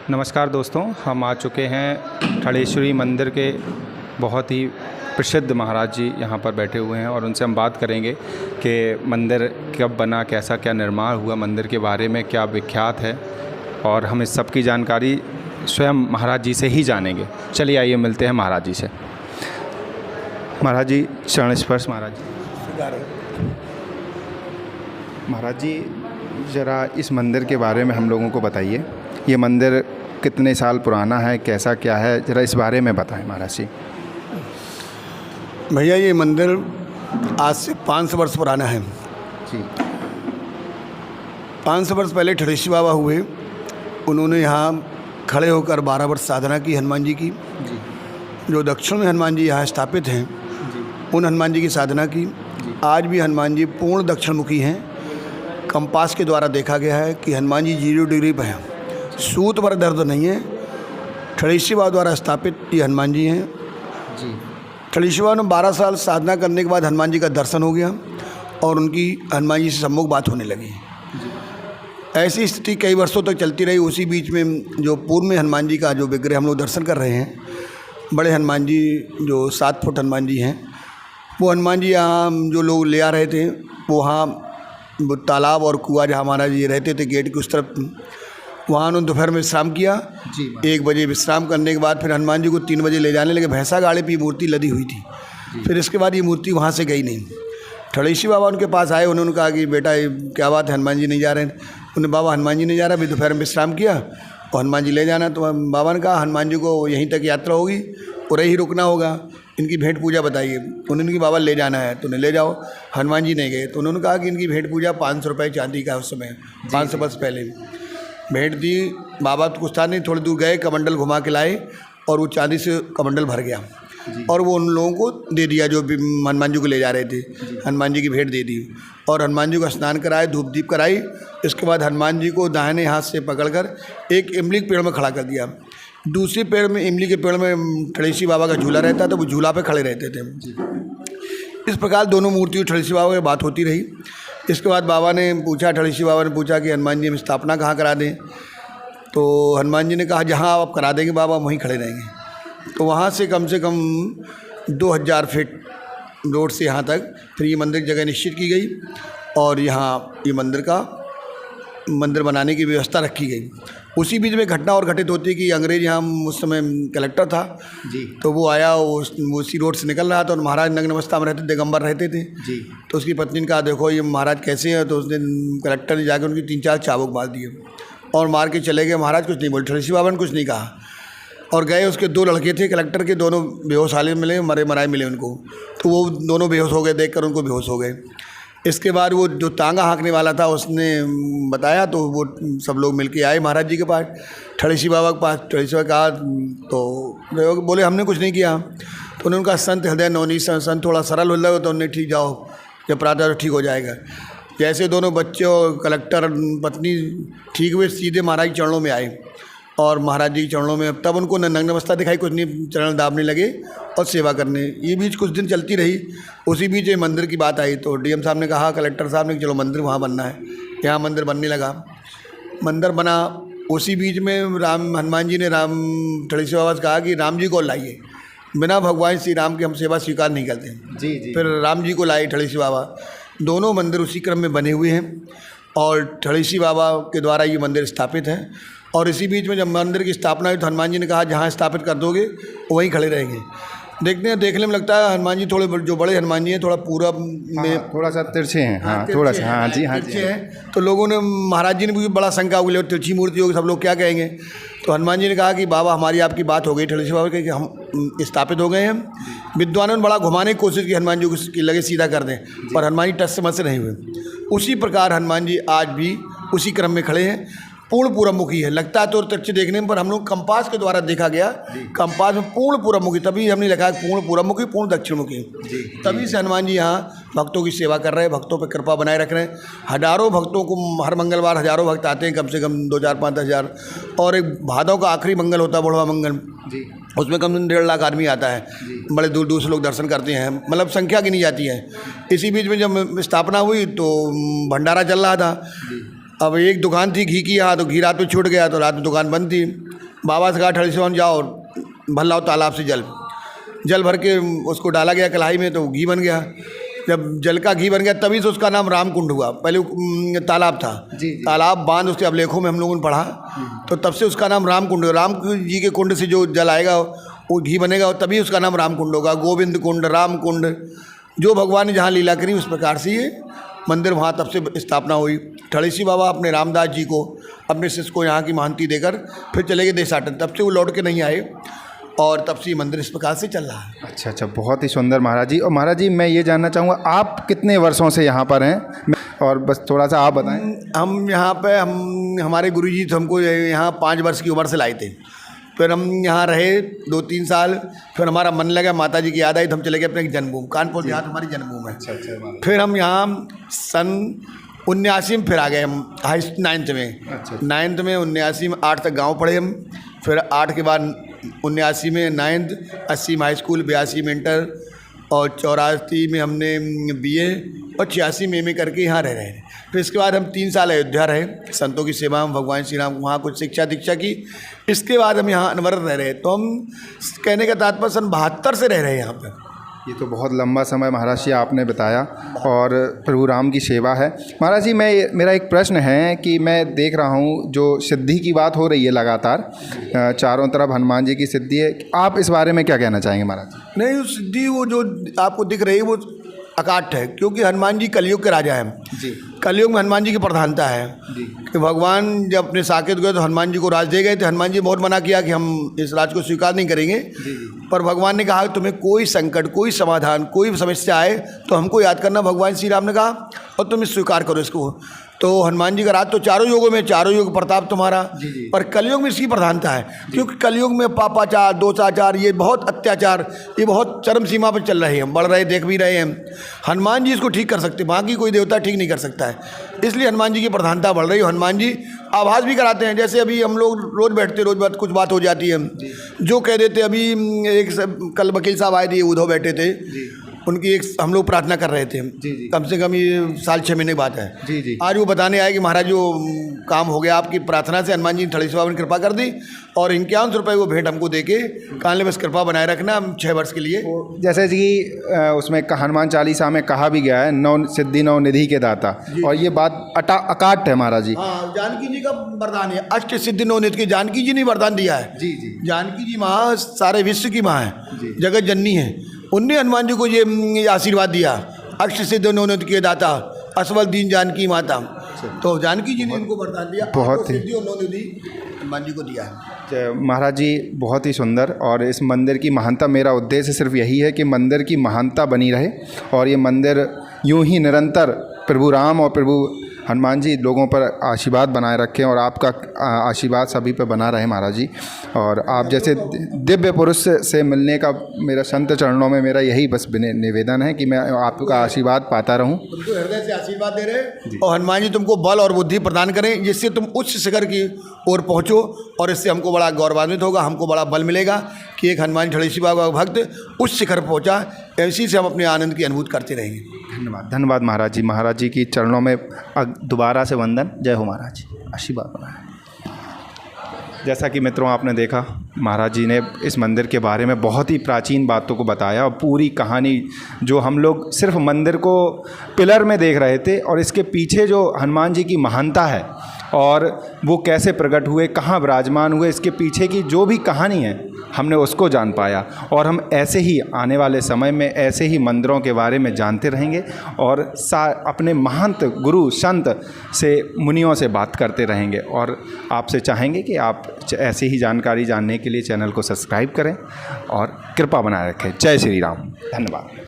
नमस्कार दोस्तों, हम आ चुके हैं ठड़ेश्वरी मंदिर के बहुत ही प्रसिद्ध महाराज जी यहाँ पर बैठे हुए हैं और उनसे हम बात करेंगे कि मंदिर कब बना, कैसा क्या निर्माण हुआ, मंदिर के बारे में क्या विख्यात है और हम इस सब की जानकारी स्वयं महाराज जी से ही जानेंगे। चलिए आइए मिलते हैं महाराज जी से। महाराज जी चरण स्पर्श। महाराज जी ज़रा इस मंदिर के बारे में हम लोगों को बताइए। ये मंदिर कितने साल पुराना है, कैसा क्या है, ज़रा इस बारे में बताएं महाराज जी। भैया ये मंदिर आज से 500 वर्ष पुराना है जी। 500 वर्ष पहले ठड़ेश्वरी बाबा हुए, उन्होंने यहाँ खड़े होकर 12 वर्ष साधना की हनुमान जी की। जो दक्षिण में हनुमान जी यहाँ स्थापित हैं उन हनुमान जी की साधना की। आज भी हनुमान जी पूर्ण दक्षिणमुखी हैं। कंपास के द्वारा देखा गया है कि हनुमान जी 0 डिग्री पर हैं, सूत पर दर्द नहीं है। ठड़ेश्वरी बाबा द्वारा स्थापित ये हनुमान जी हैं जी। ठड़ेश्वरी बाबा ने 12 साल साधना करने के बाद हनुमान जी का दर्शन हो गया और उनकी हनुमान जी से सम्मुख बात होने लगी। ऐसी स्थिति कई वर्षों तक चलती रही। उसी बीच में जो पूर्व में हनुमान जी का जो विग्रह हम लोग दर्शन कर रहे हैं, बड़े हनुमान जी जो 7 फुट हनुमान जी हैं, वो हनुमान जी यहाँ जो लोग ले आ रहे थे, वो वहाँ वो तालाब और कुआँ जहाँ महाराज जी रहते थे गेट की उस तरफ, वहाँ उन्होंने दोपहर में विश्राम किया। 1 बजे विश्राम करने के बाद फिर हनुमान जी को 3 बजे ले जाने लगे। भैंसा गाड़े पर मूर्ति लदी हुई थी। फिर इसके बाद ये मूर्ति वहाँ से गई नहीं। ठड़ेश्वरी बाबा उनके पास आए, उन्होंने कहा कि बेटा ये क्या बात है, हनुमान जी नहीं जा रहे हैं। उन्होंने बाबा हनुमान जी नहीं जा रहा, अभी दोपहर में विश्राम किया और हनुमान जी ले जाना। तो बाबा ने कहा हनुमान जी को यहीं तक यात्रा होगी और यहीं रुकना होगा, इनकी भेंट पूजा बताइए। उन्होंने कहा बाबा ले जाना है तो उन्हें ले जाओ। हनुमान जी नहीं गए तो उन्होंने कहा कि इनकी भेंट पूजा 500 रुपये चांदी का उस समय 500 वर्ष पहले भेंट दी। बाबा तो कुछ था नहीं, थोड़ी दूर गए, कमंडल घुमा के लाए और वो चांदी से कमंडल भर गया और वो उन लोगों को दे दिया जो भी हनुमान जी को ले जा रहे थे। हनुमान जी की भेंट दे दी और हनुमान जी को स्नान कराए, धूप दीप कराई। इसके बाद हनुमान जी को दाहिने हाथ से पकड़कर एक इमली के पेड़ में खड़ा कर दिया। दूसरे पेड़ में, इमली के पेड़ में ठड़ेश्वरी बाबा का झूला रहता, तो वो झूला पे खड़े रहते थे। इस प्रकार दोनों मूर्तियों ठड़ेश्वरी बाबा की बात होती रही। इसके बाद बाबा ने पूछा, ठड़ेश्वरी बाबा ने पूछा कि हनुमान जी हम स्थापना कहाँ करा दें। तो हनुमान जी ने कहा जहाँ आप करा देंगे बाबा वहीं खड़े रहेंगे। तो वहाँ से कम 2000 फीट रोड से यहाँ तक फिर ये मंदिर की जगह निश्चित की गई और यहाँ ये मंदिर बनाने की व्यवस्था रखी गई। उसी बीच में घटना और घटित होती है कि अंग्रेज यहाँ उस समय कलेक्टर था जी। तो वो आया, उसी रोड से निकल रहा था और महाराज नग्न अवस्था में रहते, दिगंबर रहते थे जी। तो उसकी पत्नी ने कहा देखो ये महाराज कैसे हैं। तो उसने कलेक्टर ने जाकर उनकी 3-4 चाबुक मार दिए और मार के चले गए। महाराज कुछ नहीं बोले, ठड़ेश्वरी बाबा ने कुछ नहीं कहा और गए। उसके 2 लड़के थे कलेक्टर के, दोनों बेहोश हालत में मिले, मरे मराए मिले उनको। तो वो दोनों बेहोश हो गए, देखकर उनको बेहोश हो गए। इसके बाद वो जो तांगा हाँकने वाला था उसने बताया, तो वो सब लोग मिलके आए महाराज जी के पास, ठड़ेश्वरी बाबा के पास। ठड़ेश्वरी कहा तो बोले हमने कुछ नहीं किया। तो उन्होंने कहा संत हृदय नवनीत संत थोड़ा सरल हो जाओ तो उन्हें ठीक जाओ, जब प्रातः तो ठीक हो जाएगा। जैसे दोनों बच्चे और कलेक्टर पत्नी ठीक हुए, सीधे महाराज के चरणों में आए और महाराज जी के चरणों में तब उनको नग्न अवस्था दिखाई, कुछ नहीं, चरण दाबने लगे और सेवा करने। ये बीच कुछ दिन चलती रही। उसी बीच ये मंदिर की बात आई तो डीएम साहब ने कहा, कलेक्टर साहब ने, चलो मंदिर वहाँ बनना है। यहाँ मंदिर बनने लगा, मंदिर बना। उसी बीच में हनुमान जी ने ठड़ेश्वरी बाबा से कहा कि राम जी को लाइए, बिना भगवान श्री राम की हम सेवा स्वीकार नहीं करते जी। फिर राम जी को लाए ठड़ेश्वरी बाबा। दोनों मंदिर उसी क्रम में बने हुए हैं और ठड़ेश्वरी बाबा के द्वारा ये मंदिर स्थापित है। और इसी बीच में जब मंदिर की स्थापना हुई तो हनुमान जी ने कहा जहाँ स्थापित कर दोगे वहीं खड़े रहेंगे। देखने में लगता है हनुमान जी थोड़े जो बड़े हनुमान जी हैं थोड़ा पूरब में थोड़ा सा तिरछे हैं। हाँ थोड़ा सा, हाँ जी, हाँ तिरछे हैं। तो लोगों ने, महाराज जी ने भी बड़ा शंका हो गई, तिरछी मूर्ति होगी, सब लोग क्या कहेंगे। तो हनुमान जी ने कहा कि बाबा हमारी आपकी बात हो गई ठड़ेश्वरी बाबा कि हम स्थापित हो गए हैं। विद्वानों ने बड़ा घुमाने की कोशिश की हनुमान जी को लगे सीधा कर दें, पर हनुमान जी टस से मस नहीं हुए। उसी प्रकार हनुमान जी आज भी उसी क्रम में खड़े हैं, पूर्ण पूर्वमुखी है। लगता है तो तिरछे देखने में, पर हम लोग कंपास के द्वारा देखा गया, कंपास में पूर्ण पूर्वमुखी, तभी हमने लिखा है पूर्ण पूर्वमुखी, पूर्ण दक्षिणमुखी। तभी से हनुमान जी यहाँ भक्तों की सेवा कर रहे हैं, भक्तों पर कृपा बनाए रख रहे हैं। हजारों भक्तों को हर मंगलवार हजारों भक्त आते हैं, कम से कम 2,000-5,000 हज़ार। और एक भादव का आखिरी मंगल होता है, बड़वा मंगल, उसमें कम से कम 1.5 लाख आदमी आता है। बड़े दूर दूर से लोग दर्शन करते हैं, मतलब संख्या गिनी जाती है। इसी बीच में जब स्थापना हुई तो भंडारा चल रहा था अब एक दुकान थी घी की यहाँ, तो घी रात में छूट गया, तो रात में दुकान बंद थी। बाबा से कहा ठड़ेश्वर जाओ और भर लाओ तालाब से जल भर के उसको डाला गया कढ़ाई में, तो घी बन गया। जब जल का घी बन गया तभी से उसका नाम रामकुंड हुआ। पहले तालाब था, तालाब बांध उसके अभिलेखों में हम लोगों ने पढ़ा, तो तब से उसका नाम रामकुंड। राम जी के कुंड से जो जल आएगा वो घी बनेगा, और तभी उसका नाम रामकुंड होगा। गोविंद कुंड, रामकुंड, जो भगवान ने जहाँ लीला करी उस प्रकार से ये मंदिर वहाँ तब से स्थापना हुई। ठड़ेसी बाबा अपने रामदास जी को, अपने शिष्य को यहाँ की महंती देकर फिर चले गए देशाटन। तब से वो लौट के नहीं आए, और तब से मंदिर इस प्रकार से चल रहा है। अच्छा, बहुत ही सुंदर महाराज जी। और महाराज जी मैं ये जानना चाहूँगा, आप कितने वर्षों से यहाँ पर हैं, और बस थोड़ा सा आप बताएं। हम यहाँ पे हमारे गुरुजी तो हमको यहाँ 5 वर्ष की उम्र से लाए थे। फिर हम यहाँ रहे 2-3 साल, फिर हमारा मन लगा, माता जी की याद आई, तो हम चले गए अपने जन्मभूमि कानपुर देहात, हमारी जन्मभूमि है। अच्छा। फिर हम यहाँ सन 79 में फिर आ गए हम 9th में। 9th में 79 में 8 तक गांव पढ़े हम। फिर 8 के बाद 79 में 9th, 80 में हाई स्कूल, 82 में इंटर, और 84 में हमने BA, और 86 में MA करके यहाँ रह रहे हैं। फिर इसके बाद हम 3 साल अयोध्या रहे, संतों की सेवा में, भगवान श्री राम वहाँ कुछ शिक्षा दीक्षा की। इसके बाद हम यहाँ अनवरत रह रहे हैं। तो हम कहने का तात्पर्य सन 72 से रह रहे हैं यहाँ पर। ये तो बहुत लंबा समय महाराज जी आपने बताया, और प्रभु राम की सेवा है। महाराज जी मेरा एक प्रश्न है कि मैं देख रहा हूँ जो सिद्धि की बात हो रही है लगातार, चारों तरफ हनुमान जी की सिद्धि है, आप इस बारे में क्या कहना चाहेंगे महाराज जी? नहीं, वो सिद्धि वो जो आपको दिख रही है वो अकाट्य है, क्योंकि हनुमान जी कलयुग के राजा हैं जी। कलयुग में हनुमान जी की प्रधानता है जी। कि भगवान जब अपने साकेत गए तो हनुमान जी को राज दे गए थे। हनुमान जी बहुत मना किया कि हम इस राज को स्वीकार नहीं करेंगे जी। पर भगवान ने कहा तुम्हें कोई संकट, कोई समाधान, कोई समस्या आए तो हमको याद करना। भगवान श्री राम ने कहा और तुम स्वीकार करो इसको। तो हनुमान जी का राज तो चारों युगों में, चारों युग प्रताप तुम्हारा जी। पर कलयुग में इसकी प्रधानता है, क्योंकि कलयुग में पापाचार, दोषाचार, ये बहुत अत्याचार, ये बहुत चरम सीमा पर चल रहे हैं, बढ़ रहे, देख भी रहे हैं। हनुमान जी इसको ठीक कर सकते, बाकी कोई देवता ठीक नहीं कर सकता है। इसलिए हनुमान जी की प्रधानता बढ़ रही है। हनुमान जी आभास भी कराते हैं, जैसे अभी हम लोग रोज़ बैठते, रोज़ बात कुछ बात हो जाती है, जो कह देते। अभी एक कल वकील साहब आए थे, उद्धव बैठे थे, उनकी एक हम लोग प्रार्थना कर रहे थे जी। कम से कम ये 6 महीने की बात है जी। आज वो बताने आए कि महाराज जो काम हो गया आपकी प्रार्थना से, हनुमान जी ने ठड़ेश्वर बाबा ने कृपा कर दी, और 51 रुपये वो भेंट हमको देके कान बस कृपा बनाए रखना 6 वर्ष के लिए। जैसे कि उसमें हनुमान चालीसा में कहा भी गया है, 9 सिद्धि 9 निधि के दाता, और ये बात अकाट्य है महाराज जी। हाँ, जानकी जी का वरदान है, अष्ट सिद्धि 9 निधि की जानकी जी ने वरदान दिया है जी। जानकी जी माँ सारे विश्व की माँ है, जगत जननी है। उनने हनुमान जी को ये आशीर्वाद दिया, अष्ट सिद्धि 9 निधि के दाता, असवल दीन जानकी माता। तो जानकी जी ने उनको वरदान दिया, बहुत ही सिद्धि और 9 निधि हनुमान जी को दिया है। महाराज जी बहुत ही सुंदर। और इस मंदिर की महानता, मेरा उद्देश्य सिर्फ यही है कि मंदिर की महानता बनी रहे, और ये मंदिर यूं ही निरंतर प्रभु राम और प्रभु हनुमान जी लोगों पर आशीर्वाद बनाए रखें, और आपका आशीर्वाद सभी पर बना रहे महाराज जी। और आप जैसे दिव्य पुरुष से मिलने का मेरा संत चरणों में मेरा यही बस निवेदन है कि मैं आपका आशीर्वाद पाता रहूं। तुमको हृदय से आशीर्वाद दे रहे, और हनुमान जी तुमको बल और बुद्धि प्रदान करें, जिससे तुम उच्च शिखर की ओर पहुँचो। और इससे हमको बड़ा गौरवान्वित होगा, हमको बड़ा बल मिलेगा कि एक हनुमान ठड़ेसी बाबा का भक्त उच्च शिखर पहुँचा। ऐसी से हम अपने आनंद की अनुभूति करते रहेंगे। धन्यवाद, धन्यवाद महाराज जी। महाराज जी की चरणों में दोबारा से वंदन। जय हो महाराज जी, आशीर्वाद बनाए। जैसा कि मित्रों आपने देखा, महाराज जी ने इस मंदिर के बारे में बहुत ही प्राचीन बातों को बताया, और पूरी कहानी जो हम लोग सिर्फ मंदिर को पिलर में देख रहे थे, और इसके पीछे जो हनुमान जी की महानता है और वो कैसे प्रकट हुए, कहाँ विराजमान हुए, इसके पीछे की जो भी कहानी है हमने उसको जान पाया। और हम ऐसे ही आने वाले समय में ऐसे ही मंदिरों के बारे में जानते रहेंगे, और अपने महंत गुरु संत से, मुनियों से बात करते रहेंगे। और आपसे चाहेंगे कि आप ऐसी ही जानकारी जानने के लिए चैनल को सब्सक्राइब करें और कृपा बनाए रखें। जय श्री राम, धन्यवाद।